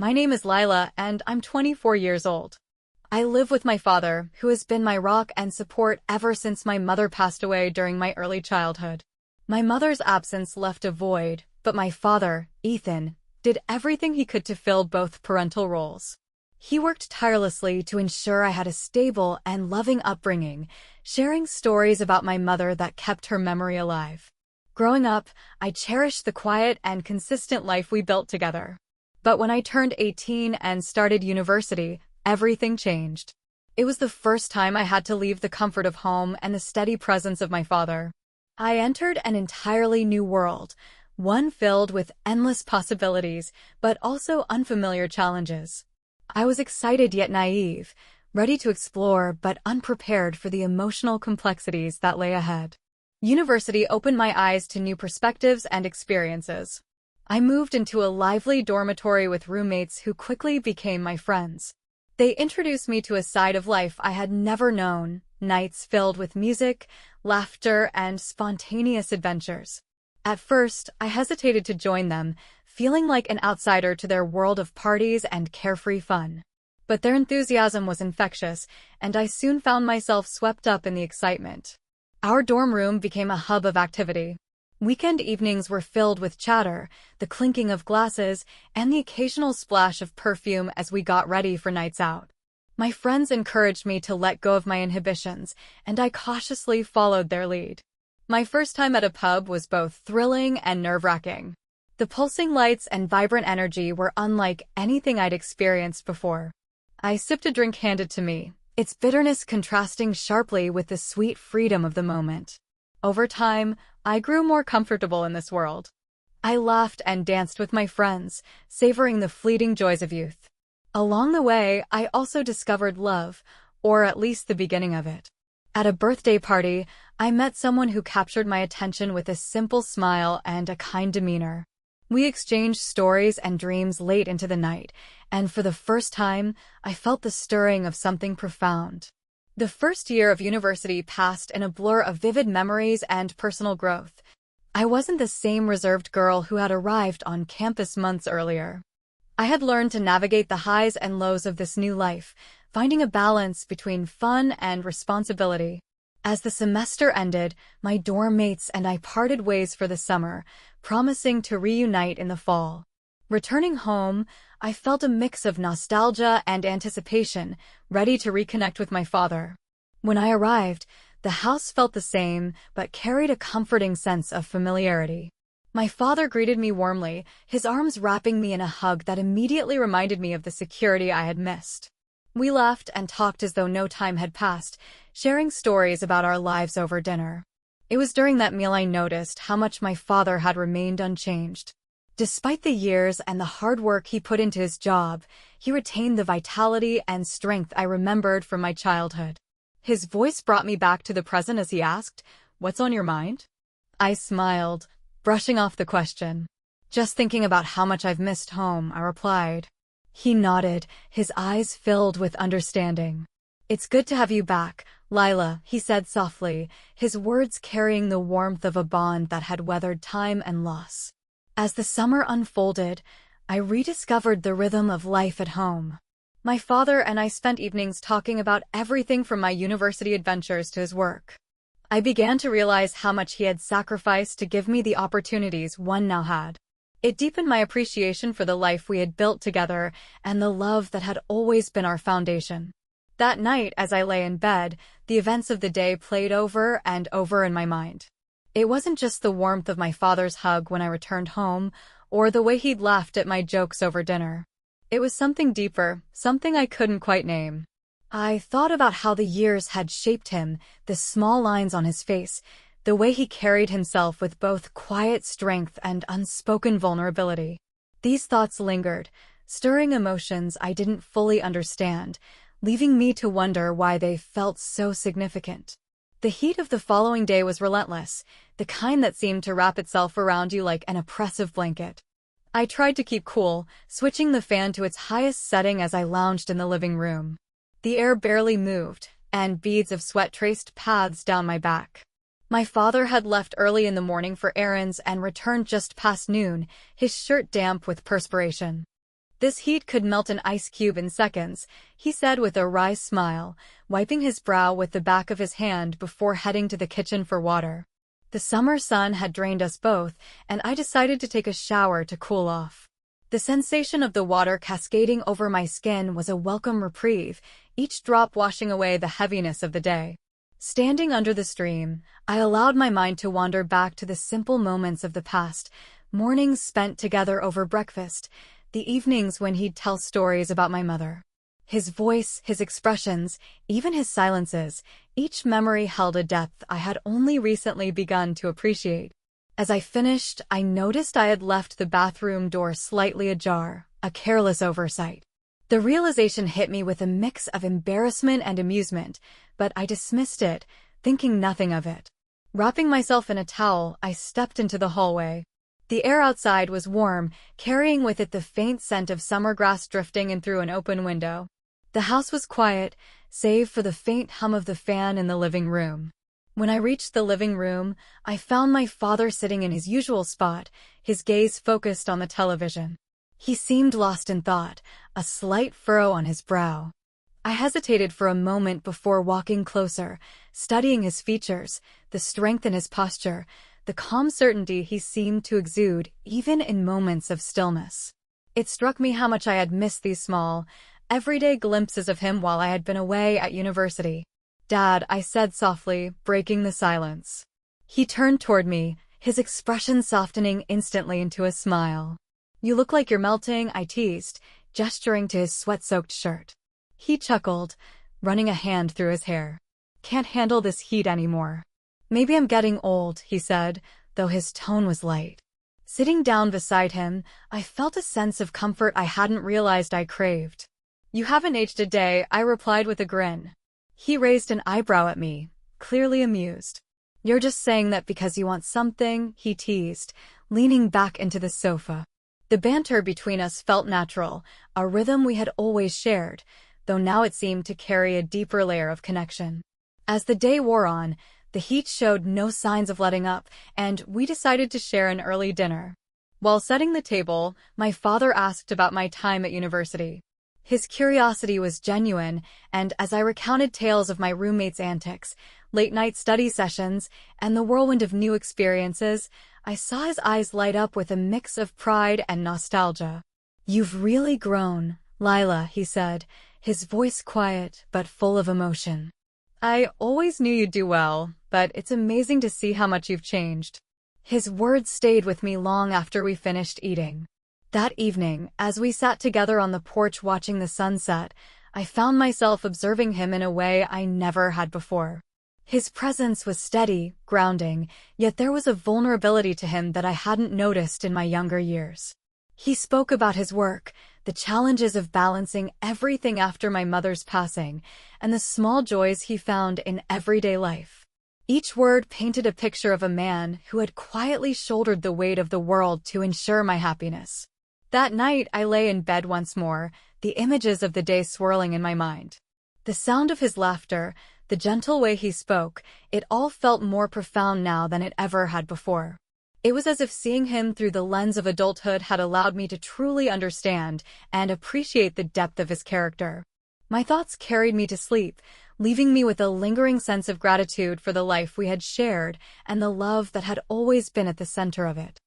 My name is Lila, and I'm 24 years old. I live with my father, who has been my rock and support ever since my mother passed away during my early childhood. My mother's absence left a void, but my father, Ethan, did everything he could to fill both parental roles. He worked tirelessly to ensure I had a stable and loving upbringing, sharing stories about my mother that kept her memory alive. Growing up, I cherished the quiet and consistent life we built together. But when I turned 18 and started university, everything changed. It was the first time I had to leave the comfort of home and the steady presence of my father. I entered an entirely new world, one filled with endless possibilities, but also unfamiliar challenges. I was excited yet naive, ready to explore but unprepared for the emotional complexities that lay ahead. University opened my eyes to new perspectives and experiences. I moved into a lively dormitory with roommates who quickly became my friends. They introduced me to a side of life I had never known, nights filled with music, laughter, and spontaneous adventures. At first, I hesitated to join them, feeling like an outsider to their world of parties and carefree fun. But their enthusiasm was infectious, and I soon found myself swept up in the excitement. Our dorm room became a hub of activity. Weekend evenings were filled with chatter, the clinking of glasses, and the occasional splash of perfume as we got ready for nights out. My friends encouraged me to let go of my inhibitions, and I cautiously followed their lead. My first time at a pub was both thrilling and nerve-wracking. The pulsing lights and vibrant energy were unlike anything I'd experienced before. I sipped a drink handed to me, its bitterness contrasting sharply with the sweet freedom of the moment. Over time, I grew more comfortable in this world. I laughed and danced with my friends, savoring the fleeting joys of youth. Along the way, I also discovered love, or at least the beginning of it. At a birthday party, I met someone who captured my attention with a simple smile and a kind demeanor. We exchanged stories and dreams late into the night, and for the first time, I felt the stirring of something profound. The first year of university passed in a blur of vivid memories and personal growth. I wasn't the same reserved girl who had arrived on campus months earlier. I had learned to navigate the highs and lows of this new life, finding a balance between fun and responsibility. As the semester ended, my dorm mates and I parted ways for the summer, promising to reunite in the fall. Returning home, I felt a mix of nostalgia and anticipation, ready to reconnect with my father. When I arrived, the house felt the same, but carried a comforting sense of familiarity. My father greeted me warmly, his arms wrapping me in a hug that immediately reminded me of the security I had missed. We laughed and talked as though no time had passed, sharing stories about our lives over dinner. It was during that meal I noticed how much my father had remained unchanged. Despite the years and the hard work he put into his job, he retained the vitality and strength I remembered from my childhood. His voice brought me back to the present as he asked, "What's on your mind?" I smiled, brushing off the question. "Just thinking about how much I've missed home," I replied. He nodded, his eyes filled with understanding. "It's good to have you back, Lila," he said softly, his words carrying the warmth of a bond that had weathered time and loss. As the summer unfolded, I rediscovered the rhythm of life at home. My father and I spent evenings talking about everything from my university adventures to his work. I began to realize how much he had sacrificed to give me the opportunities one now had. It deepened my appreciation for the life we had built together and the love that had always been our foundation. That night, as I lay in bed, the events of the day played over and over in my mind. It wasn't just the warmth of my father's hug when I returned home, or the way he'd laughed at my jokes over dinner. It was something deeper, something I couldn't quite name. I thought about how the years had shaped him, the small lines on his face, the way he carried himself with both quiet strength and unspoken vulnerability. These thoughts lingered, stirring emotions I didn't fully understand, leaving me to wonder why they felt so significant. The heat of the following day was relentless, the kind that seemed to wrap itself around you like an oppressive blanket. I tried to keep cool, switching the fan to its highest setting as I lounged in the living room. The air barely moved, and beads of sweat traced paths down my back. My father had left early in the morning for errands and returned just past noon, his shirt damp with perspiration. "This heat could melt an ice cube in seconds," he said with a wry smile, wiping his brow with the back of his hand before heading to the kitchen for water. The summer sun had drained us both, and I decided to take a shower to cool off. The sensation of the water cascading over my skin was a welcome reprieve, each drop washing away the heaviness of the day. Standing under the stream, I allowed my mind to wander back to the simple moments of the past, mornings spent together over breakfast, the evenings when he'd tell stories about my mother. His voice, his expressions, even his silences, each memory held a depth I had only recently begun to appreciate. As I finished, I noticed I had left the bathroom door slightly ajar, a careless oversight. The realization hit me with a mix of embarrassment and amusement, but I dismissed it, thinking nothing of it. Wrapping myself in a towel, I stepped into the hallway. The air outside was warm, carrying with it the faint scent of summer grass drifting in through an open window. The house was quiet, save for the faint hum of the fan in the living room. When I reached the living room, I found my father sitting in his usual spot, his gaze focused on the television. He seemed lost in thought, a slight furrow on his brow. I hesitated for a moment before walking closer, studying his features, the strength in his posture, the calm certainty he seemed to exude even in moments of stillness. It struck me how much I had missed these small, everyday glimpses of him while I had been away at university. "Dad," I said softly, breaking the silence. He turned toward me, his expression softening instantly into a smile. "You look like you're melting," I teased, gesturing to his sweat-soaked shirt. He chuckled, running a hand through his hair. "Can't handle this heat anymore." "Maybe I'm getting old," he said, though his tone was light. Sitting down beside him, I felt a sense of comfort I hadn't realized I craved. "You haven't aged a day," I replied with a grin. He raised an eyebrow at me, clearly amused. "You're just saying that because you want something," he teased, leaning back into the sofa. The banter between us felt natural, a rhythm we had always shared, though now it seemed to carry a deeper layer of connection. As the day wore on, the heat showed no signs of letting up, and we decided to share an early dinner. While setting the table, my father asked about my time at university. His curiosity was genuine, and as I recounted tales of my roommates' antics, late-night study sessions, and the whirlwind of new experiences, I saw his eyes light up with a mix of pride and nostalgia. "You've really grown, Lila," he said, his voice quiet but full of emotion. "I always knew you'd do well, but it's amazing to see how much you've changed." His words stayed with me long after we finished eating. That evening, as we sat together on the porch watching the sunset, I found myself observing him in a way I never had before. His presence was steady, grounding, yet there was a vulnerability to him that I hadn't noticed in my younger years. He spoke about his work, the challenges of balancing everything after my mother's passing, and the small joys he found in everyday life. Each word painted a picture of a man who had quietly shouldered the weight of the world to ensure my happiness. That night, I lay in bed once more, the images of the day swirling in my mind. The sound of his laughter, the gentle way he spoke, it all felt more profound now than it ever had before. It was as if seeing him through the lens of adulthood had allowed me to truly understand and appreciate the depth of his character. My thoughts carried me to sleep, leaving me with a lingering sense of gratitude for the life we had shared and the love that had always been at the center of it.